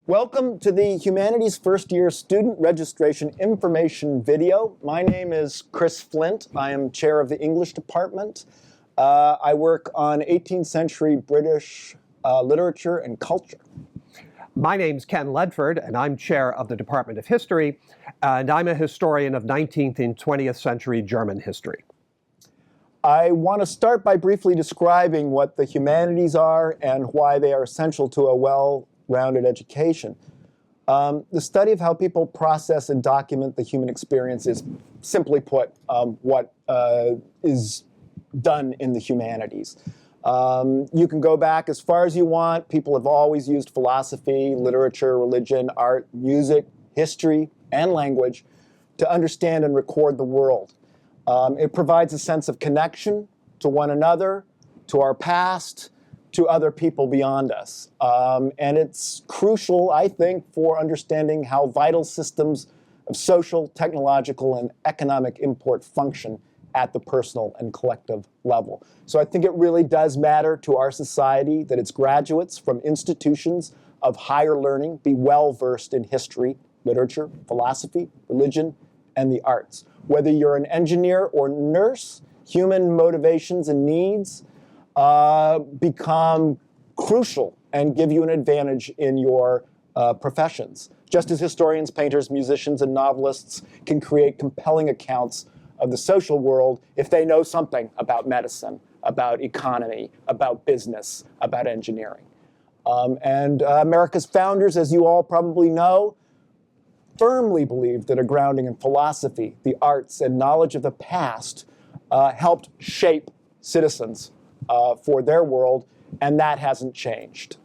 Welcome to the Humanities First Year Student Registration Information video. My name is Chris Flint. I am chair of the English department. I work on 18th century British literature and culture. My name's Ken Ledford, and I'm chair of the Department of History, and I'm a historian of 19th and 20th century German history. I want to start by briefly describing what the humanities are and why they are essential to a well-rounded education. The study of how people process and document the human experience is, simply put, what is done in the humanities. You can go back as far as you want. People have always used philosophy, literature, religion, art, music, history, and language to understand and record the world. It provides a sense of connection to one another, to our past, to other people beyond us. And it's crucial, I think, for understanding how vital systems of social, technological, and economic import function at the personal and collective level. So I think it really does matter to our society that its graduates from institutions of higher learning be well-versed in history, literature, philosophy, religion, and the arts. Whether you're an engineer or nurse, human motivations and needs become crucial and give you an advantage in your professions. Just as historians, painters, musicians, and novelists can create compelling accounts of the social world if they know something about medicine, about economy, about business, about engineering. And America's founders, as you all probably know, firmly believed that a grounding in philosophy, the arts, and knowledge of the past helped shape citizens for their world, and that hasn't changed.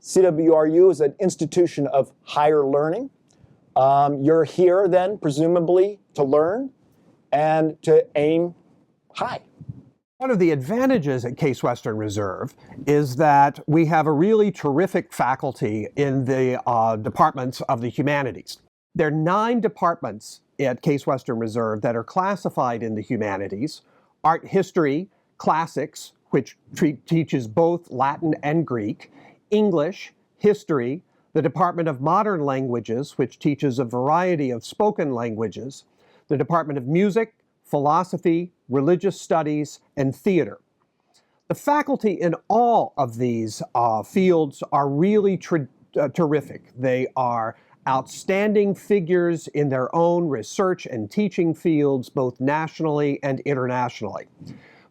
CWRU is an institution of higher learning. You're here then, presumably, to learn and to aim high. One of the advantages at Case Western Reserve is that we have a really terrific faculty in the departments of the humanities. There are 9 departments at Case Western Reserve that are classified in the humanities: art history, classics, which teaches both Latin and Greek, English, history, the Department of Modern Languages, which teaches a variety of spoken languages, the Department of Music, Philosophy, Religious Studies, and Theater. The faculty in all of these fields are really terrific. They are outstanding figures in their own research and teaching fields, both nationally and internationally.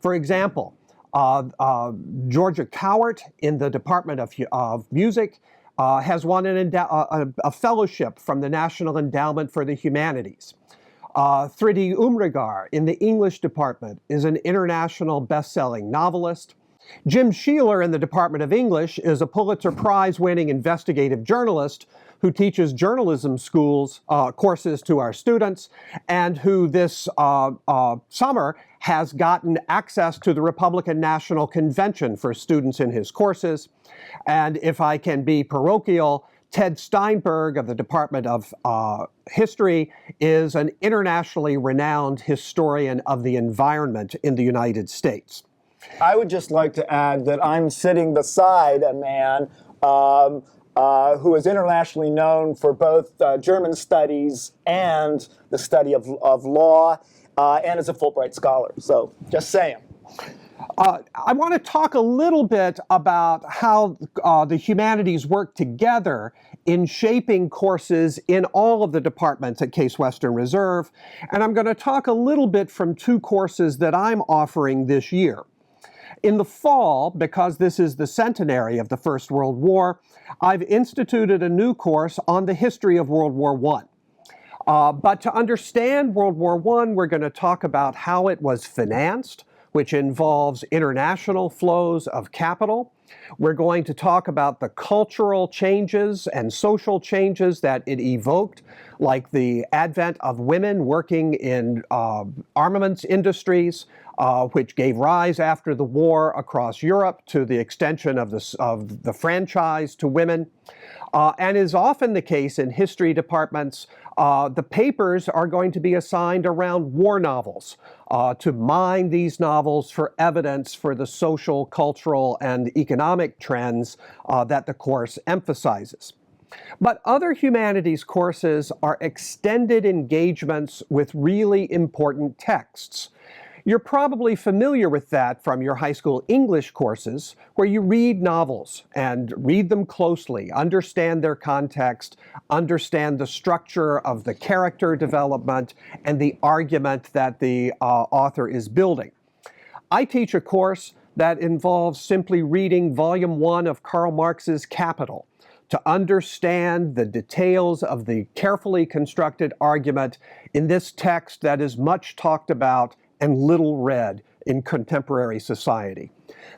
For example, Georgia Cowart in the Department of Music has won a fellowship from the National Endowment for the Humanities. Thridi Umrigar in the English department is an international best-selling novelist. Jim Sheeler in the Department of English is a Pulitzer Prize-winning investigative journalist who teaches journalism courses to our students, and who this summer has gotten access to the Republican National Convention for students in his courses. And if I can be parochial, Ted Steinberg of the Department of History is an internationally renowned historian of the environment in the United States. I would just like to add that I'm sitting beside a man who is internationally known for both German studies and the study of law, and is a Fulbright scholar. So, just saying. I want to talk a little bit about how the humanities work together in shaping courses in all of the departments at Case Western Reserve, and I'm going to talk a little bit from 2 courses that I'm offering this year. In the fall, because this is the centenary of the First World War, I've instituted a new course on the history of World War I. But to understand World War I, we're going to talk about how it was financed, which involves international flows of capital. We're going to talk about the cultural changes and social changes that it evoked, like the advent of women working in armaments industries, which gave rise after the war across Europe to the extension of the franchise to women. And is often the case in history departments, the papers are going to be assigned around war novels, to mine these novels for evidence for the social, cultural, and economic trends that the course emphasizes. But other humanities courses are extended engagements with really important texts. You're probably familiar with that from your high school English courses, where you read novels and read them closely, understand their context, understand the structure of the character development and the argument that the author is building. I teach a course that involves simply reading Volume 1 of Karl Marx's Capital to understand the details of the carefully constructed argument in this text that is much talked about and little read in contemporary society.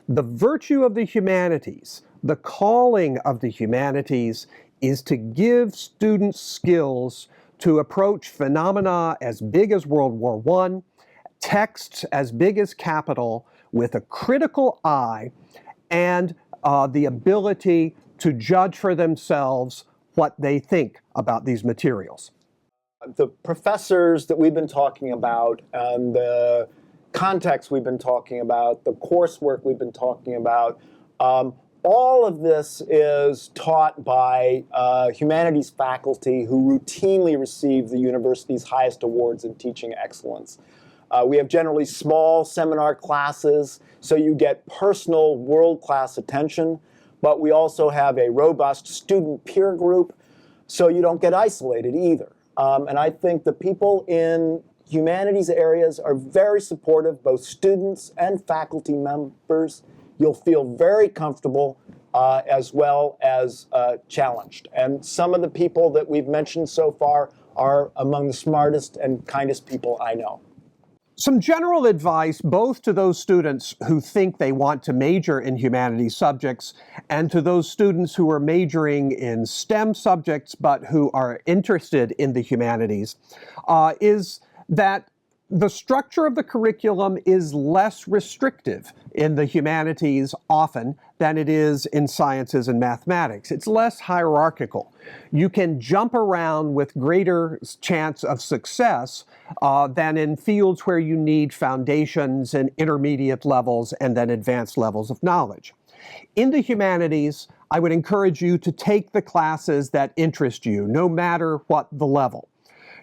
The virtue of the humanities, the calling of the humanities, is to give students skills to approach phenomena as big as World War I, texts as big as Capital, with a critical eye and the ability to judge for themselves what they think about these materials. The professors that we've been talking about and the context we've been talking about, the coursework we've been talking about, all of this is taught by humanities faculty who routinely receive the university's highest awards in teaching excellence. We have generally small seminar classes, so you get personal world-class attention, but we also have a robust student peer group, so you don't get isolated either. And I think the people in humanities areas are very supportive, both students and faculty members. You'll feel very comfortable as well as challenged. And some of the people that we've mentioned so far are among the smartest and kindest people I know. Some general advice both to those students who think they want to major in humanities subjects and to those students who are majoring in STEM subjects but who are interested in the humanities is that the structure of the curriculum is less restrictive in the humanities often than it is in sciences and mathematics. It's less hierarchical. You can jump around with greater chance of success than in fields where you need foundations and intermediate levels and then advanced levels of knowledge. In the humanities, I would encourage you to take the classes that interest you, no matter what the level.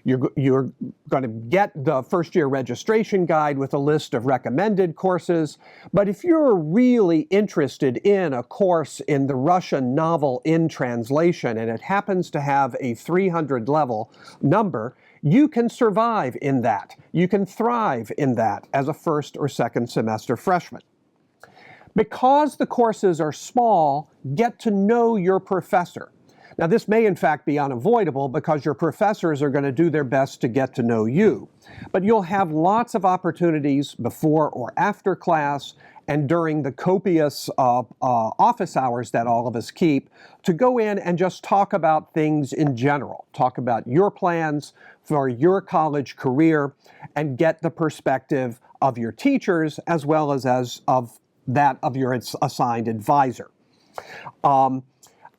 You're going to get the first-year registration guide with a list of recommended courses, but if you're really interested in a course in the Russian novel in translation and it happens to have a 300 level number, you can survive in that. You can thrive in that as a first or second semester freshman. Because the courses are small, get to know your professor. Now, this may in fact be unavoidable because your professors are going to do their best to get to know you. But you'll have lots of opportunities before or after class and during the copious office hours that all of us keep to go in and just talk about things in general. Talk about your plans for your college career and get the perspective of your teachers as well as of that of your assigned advisor.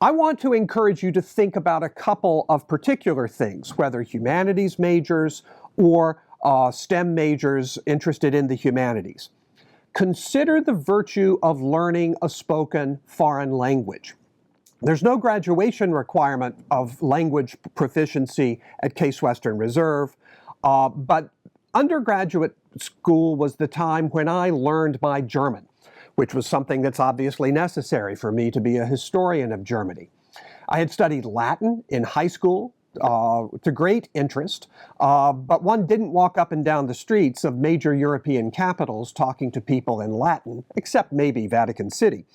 I want to encourage you to think about a couple of particular things, whether humanities majors or STEM majors interested in the humanities. Consider the virtue of learning a spoken foreign language. There's no graduation requirement of language proficiency at Case Western Reserve, but undergraduate school was the time when I learned my German, which was something that's obviously necessary for me to be a historian of Germany. I had studied Latin in high school to great interest, but one didn't walk up and down the streets of major European capitals talking to people in Latin, except maybe Vatican City.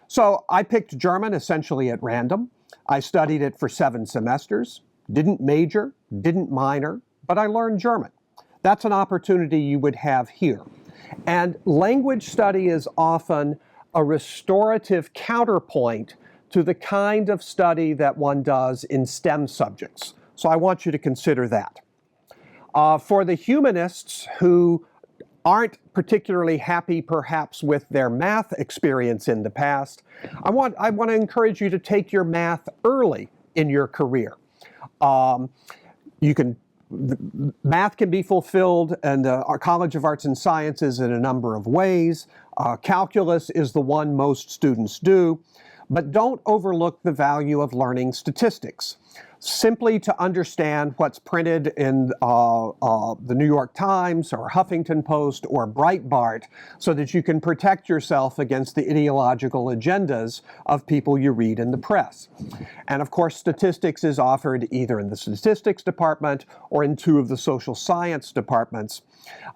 So I picked German essentially at random. I studied it for 7 semesters, didn't major, didn't minor, but I learned German. That's an opportunity you would have here. And language study is often a restorative counterpoint to the kind of study that one does in STEM subjects. So I want you to consider that. For the humanists who aren't particularly happy perhaps with their math experience in the past, I want to encourage you to take your math early in your career. Math can be fulfilled in our College of Arts and Sciences in a number of ways. Calculus is the one most students do, But don't overlook the value of learning statistics. Simply to understand what's printed in the New York Times or Huffington Post or Breitbart so that you can protect yourself against the ideological agendas of people you read in the press. And of course, statistics is offered either in the statistics department or in two of the social science departments,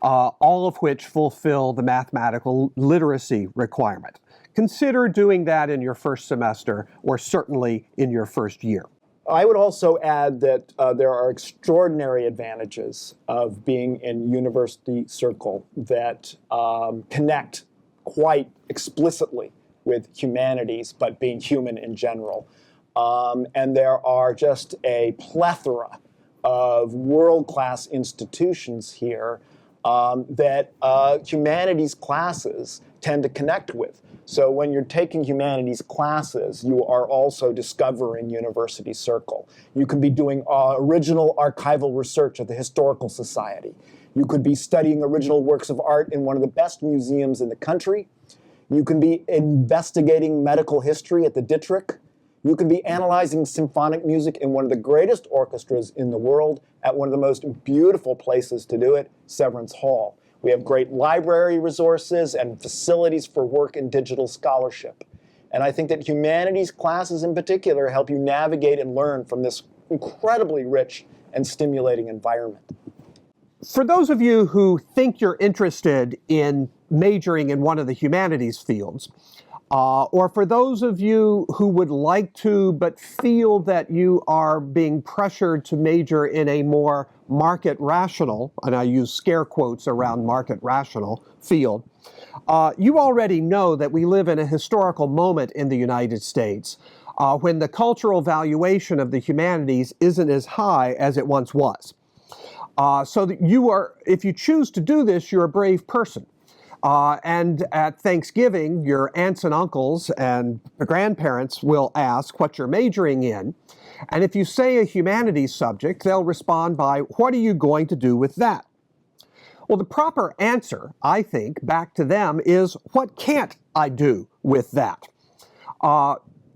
all of which fulfill the mathematical literacy requirement. Consider doing that in your first semester or certainly in your first year. I would also add that there are extraordinary advantages of being in university circle that connect quite explicitly with humanities, but being human in general. And there are just a plethora of world-class institutions here that humanities classes tend to connect with. So when you're taking humanities classes, you are also discovering University Circle. You could be doing original archival research at the Historical Society. You could be studying original works of art in one of the best museums in the country. You can be investigating medical history at the Dittrich. You can be analyzing symphonic music in one of the greatest orchestras in the world at one of the most beautiful places to do it, Severance Hall. We have great library resources and facilities for work in digital scholarship. And I think that humanities classes in particular help you navigate and learn from this incredibly rich and stimulating environment. For those of you who think you're interested in majoring in one of the humanities fields, or for those of you who would like to but feel that you are being pressured to major in a more market rational, and I use scare quotes around market rational field, you already know that we live in a historical moment in the United States when the cultural valuation of the humanities isn't as high as it once was. So that you are, if you choose to do this, you're a brave person. And at Thanksgiving, your aunts and uncles and grandparents will ask what you're majoring in. And if you say a humanities subject, they'll respond by, what are you going to do with that? Well, the proper answer, I think, back to them is, what can't I do with that?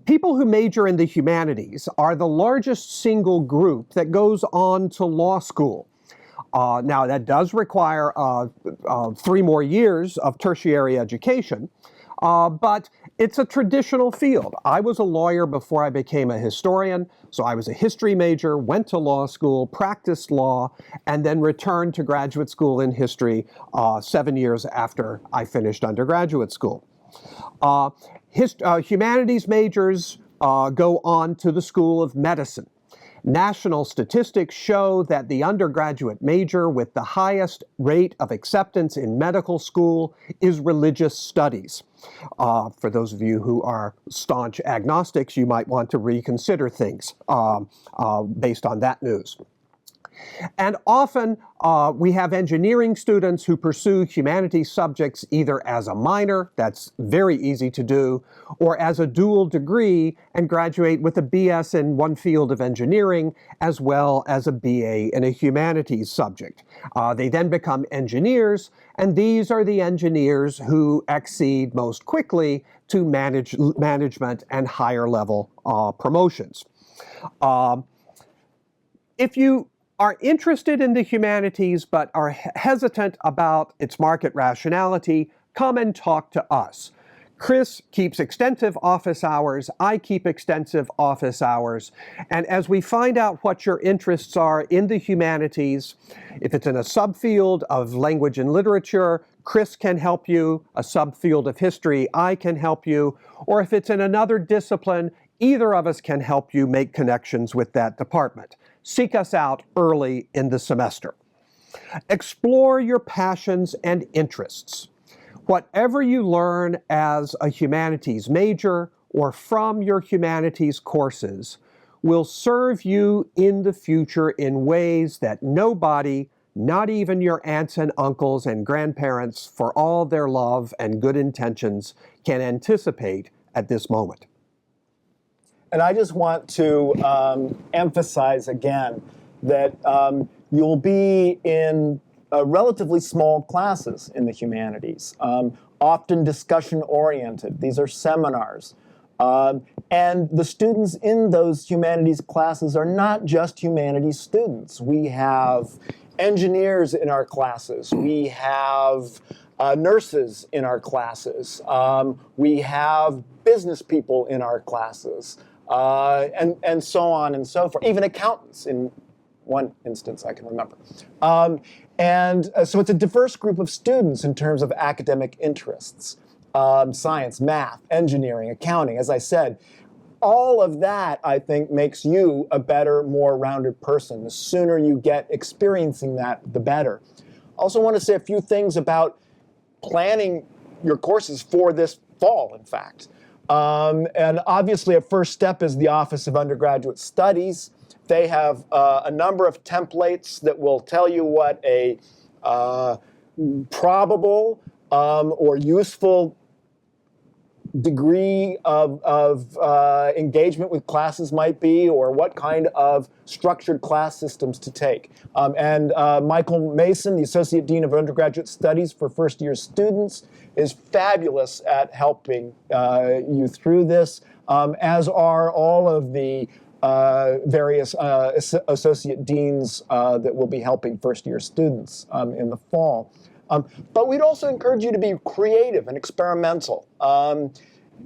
People who major in the humanities are the largest single group that goes on to law school. Now, that does require 3 more years of tertiary education, but it's a traditional field. I was a lawyer before I became a historian, so I was a history major, went to law school, practiced law, and then returned to graduate school in history 7 years after I finished undergraduate school. Humanities majors go on to the School of Medicine. National statistics show that the undergraduate major with the highest rate of acceptance in medical school is religious studies. For those of you who are staunch agnostics, you might want to reconsider things based on that news. And often we have engineering students who pursue humanities subjects either as a minor, that's very easy to do, or as a dual degree and graduate with a BS in one field of engineering as well as a BA in a humanities subject. They then become engineers, and these are the engineers who accede most quickly to management and higher level promotions. If you are interested in the humanities but are hesitant about its market rationality, come and talk to us. Chris keeps extensive office hours, I keep extensive office hours, and as we find out what your interests are in the humanities, if it's in a subfield of language and literature, Chris can help you, a subfield of history, I can help you, or if it's in another discipline, either of us can help you make connections with that department. Seek us out early in the semester. Explore your passions and interests. Whatever you learn as a humanities major or from your humanities courses will serve you in the future in ways that nobody, not even your aunts and uncles and grandparents, for all their love and good intentions, can anticipate at this moment. And I just want to emphasize again that you'll be in relatively small classes in the humanities, often discussion-oriented. These are seminars. And the students in those humanities classes are not just humanities students. We have engineers in our classes. We have nurses in our classes. We have business people in our classes, and so on and so forth. Even accountants in one instance I can remember. So it's a diverse group of students in terms of academic interests. Science, math, engineering, accounting, as I said. All of that, I think, makes you a better, more rounded person. The sooner you get experiencing that, the better. I also want to say a few things about planning your courses for this fall, in fact. And obviously, a first step is the Office of Undergraduate Studies. They have a number of templates that will tell you what a probable or useful degree of engagement with classes might be, or what kind of structured class systems to take. Michael Mason, the Associate Dean of Undergraduate Studies for first-year students, is fabulous at helping you through this, as are all of the various associate deans that will be helping first-year students in the fall. But we'd also encourage you to be creative and experimental.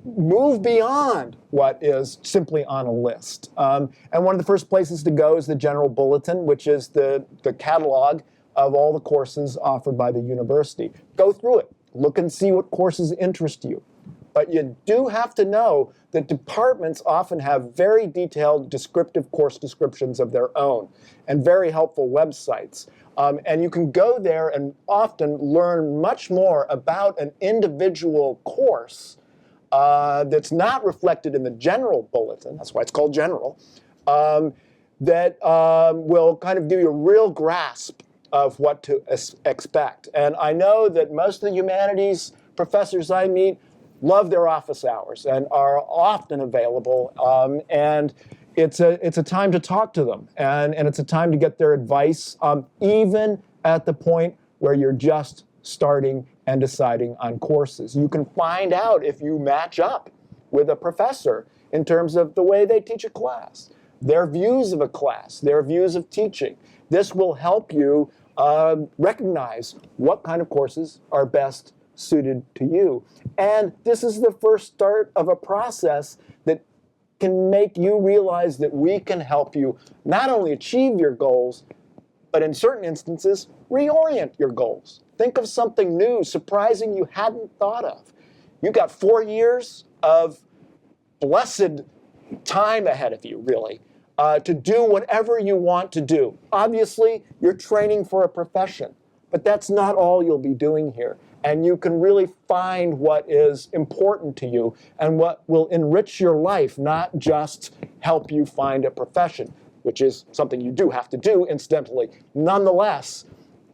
Move beyond what is simply on a list. And one of the first places to go is the General Bulletin, which is the catalog of all the courses offered by the university. Go through it. Look and see what courses interest you. But you do have to know that departments often have very detailed descriptive course descriptions of their own and very helpful websites. And you can go there and often learn much more about an individual course that's not reflected in the general bulletin, that's why it's called general, that will kind of give you a real grasp of what to expect. And I know that most of the humanities professors I meet love their office hours and are often available. And it's a time to talk to them, and it's a time to get their advice, even at the point where you're just starting and deciding on courses. You can find out if you match up with a professor in terms of the way they teach a class, their views of a class, their views of teaching. This will help you recognize what kind of courses are best suited to you. And this is the first start of a process that can make you realize that we can help you not only achieve your goals, but in certain instances, reorient your goals. Think of something new, surprising you hadn't thought of. You've got 4 years of blessed time ahead of you, really, to do whatever you want to do. Obviously, you're training for a profession, but that's not all you'll be doing here. And you can really find what is important to you and what will enrich your life, not just help you find a profession, which is something you do have to do, incidentally. Nonetheless,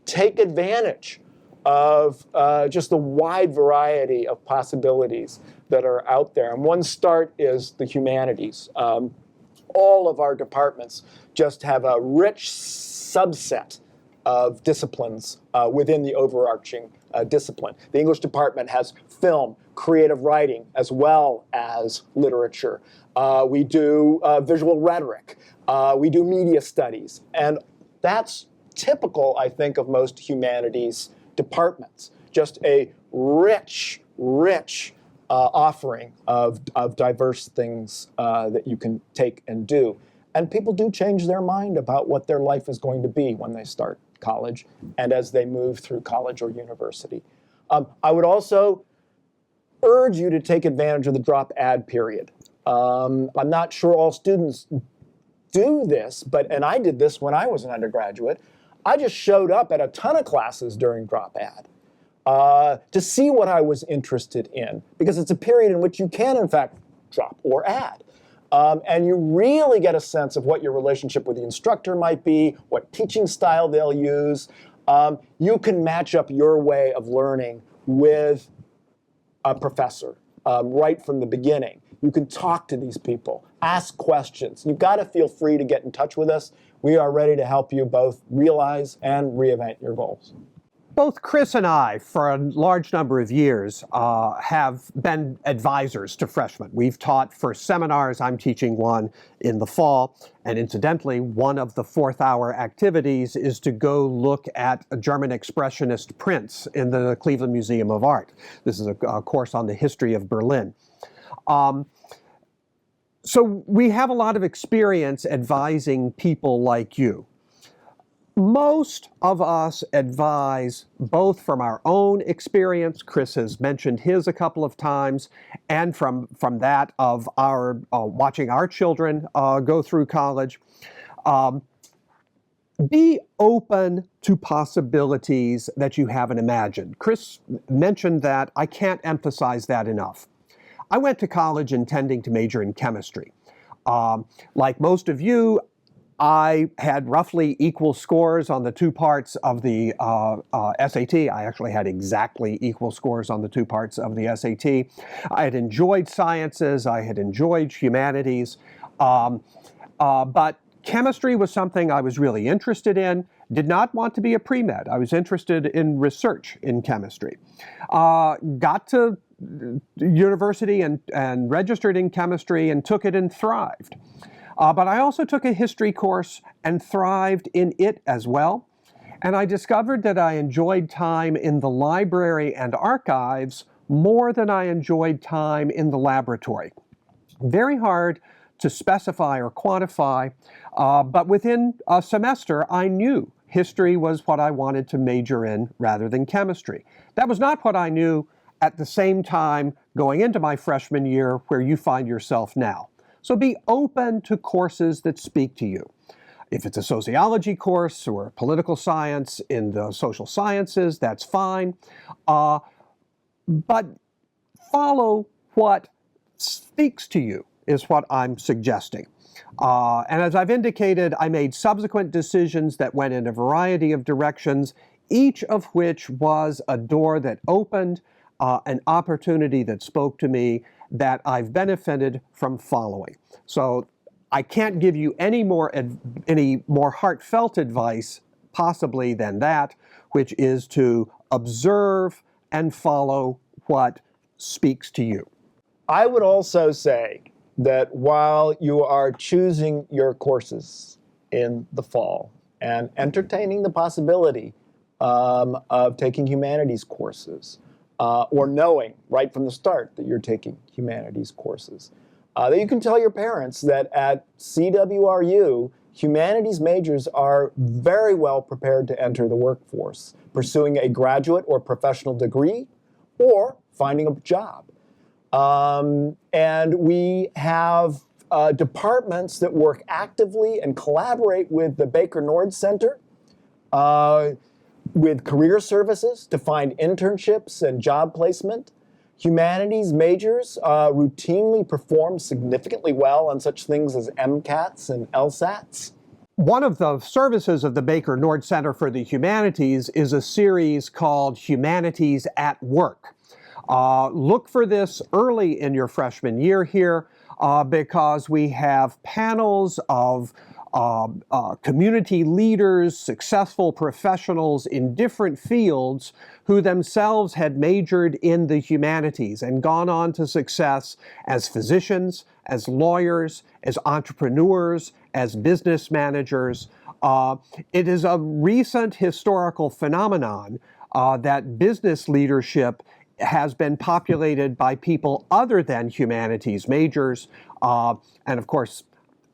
take advantage of just the wide variety of possibilities that are out there. And one start is the humanities. All of our departments just have a rich subset of disciplines within the overarching discipline. The English department has film, creative writing, as well as literature. We do visual rhetoric. We do media studies. And that's typical, I think, of most humanities departments. Just a rich offering of diverse things that you can take and do. And people do change their mind about what their life is going to be when they start college and as they move through college or university. I would also urge you to take advantage of the drop-add period. I'm not sure all students do this, and I did this when I was an undergraduate. I just showed up at a ton of classes during drop-add to see what I was interested in, because it's a period in which you can, in fact, drop or add. And you really get a sense of what your relationship with the instructor might be, what teaching style they'll use. You can match up your way of learning with a professor right from the beginning. You can talk to these people, ask questions. You've got to feel free to get in touch with us. We are ready to help you both realize and reinvent your goals. Both Chris and I, for a large number of years, have been advisors to freshmen. We've taught for seminars. I'm teaching one in the fall. And incidentally, one of the fourth-hour activities is to go look at German Expressionist prints in the Cleveland Museum of Art. This is a course on the history of Berlin. So we have a lot of experience advising people like you. Most of us advise both from our own experience, Chris has mentioned his a couple of times, and from that of our watching our children go through college. Be open to possibilities that you haven't imagined. Chris mentioned that. I can't emphasize that enough. I went to college intending to major in chemistry. Like most of you, I had roughly equal scores on the two parts of the SAT. I actually had exactly equal scores on the two parts of the SAT. I had enjoyed sciences. I had enjoyed humanities. But chemistry was something I was really interested in. Did not want to be a pre-med. I was interested in research in chemistry. Got to university and registered in chemistry and took it and thrived. But I also took a history course and thrived in it as well. And I discovered that I enjoyed time in the library and archives more than I enjoyed time in the laboratory. Very hard to specify or quantify, but within a semester I knew history was what I wanted to major in rather than chemistry. That was not what I knew at the same time going into my freshman year where you find yourself now. So be open to courses that speak to you. If it's a sociology course or political science in the social sciences, that's fine. But follow what speaks to you is what I'm suggesting. And as I've indicated, I made subsequent decisions that went in a variety of directions, each of which was a door that opened, an opportunity that spoke to me that I've benefited from following. So I can't give you any more heartfelt advice possibly than that, which is to observe and follow what speaks to you. I would also say that while you are choosing your courses in the fall and entertaining the possibility of taking humanities courses, or knowing right from the start that you're taking humanities courses, that you can tell your parents that at CWRU, humanities majors are very well prepared to enter the workforce, pursuing a graduate or professional degree, or finding a job. And we have departments that work actively and collaborate with the Baker Nord Center, with career services to find internships and job placement. Humanities majors routinely perform significantly well on such things as MCATs and LSATs. One of the services of the Baker Nord Center for the Humanities is a series called Humanities at Work. Look for this early in your freshman year here because we have panels of community leaders, successful professionals in different fields who themselves had majored in the humanities and gone on to success as physicians, as lawyers, as entrepreneurs, as business managers. It is a recent historical phenomenon that business leadership has been populated by people other than humanities majors. And of course,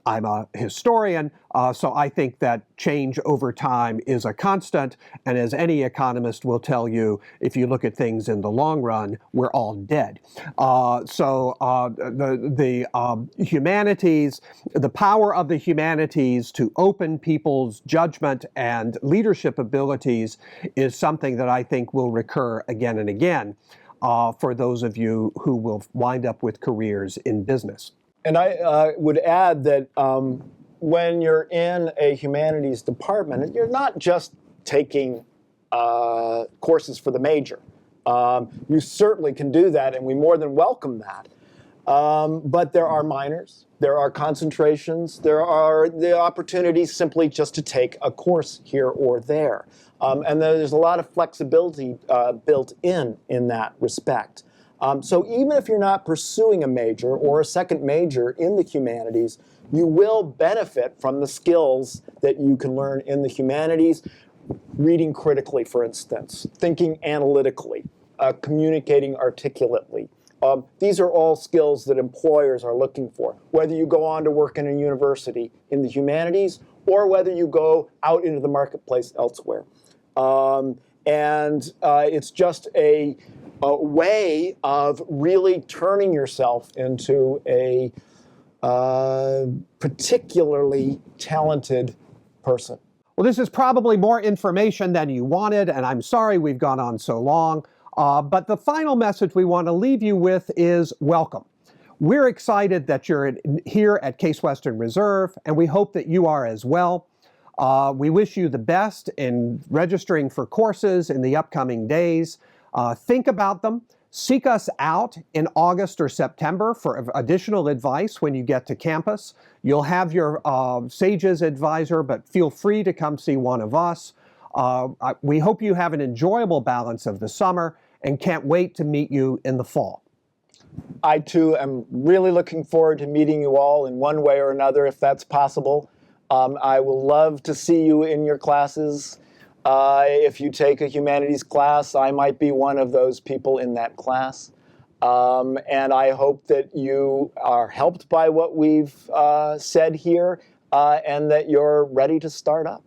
I'm a historian, so I think that change over time is a constant. And as any economist will tell you, if you look at things in the long run, we're all dead. So the humanities, the power of the humanities to open people's judgment and leadership abilities is something that I think will recur again and again for those of you who will wind up with careers in business. And I would add that when you're in a humanities department, you're not just taking courses for the major. You certainly can do that, and we more than welcome that. But there are minors, there are concentrations, there are the opportunities simply just to take a course here or there. And there's a lot of flexibility built in that respect. So even if you're not pursuing a major or a second major in the humanities, you will benefit from the skills that you can learn in the humanities, reading critically, for instance, thinking analytically, communicating articulately. These are all skills that employers are looking for, whether you go on to work in a university in the humanities or whether you go out into the marketplace elsewhere. It's just a way of really turning yourself into a particularly talented person. Well, this is probably more information than you wanted, and I'm sorry we've gone on so long. But the final message we want to leave you with is welcome. We're excited that you're here at Case Western Reserve, and we hope that you are as well. We wish you the best in registering for courses in the upcoming days. Think about them. Seek us out in August or September for additional advice when you get to campus. You'll have your SAGES advisor, but feel free to come see one of us. We hope you have an enjoyable balance of the summer and can't wait to meet you in the fall. I too am really looking forward to meeting you all in one way or another if that's possible. I will love to see you in your classes. If you take a humanities class, I might be one of those people in that class. And I hope that you are helped by what we've said here and that you're ready to start up.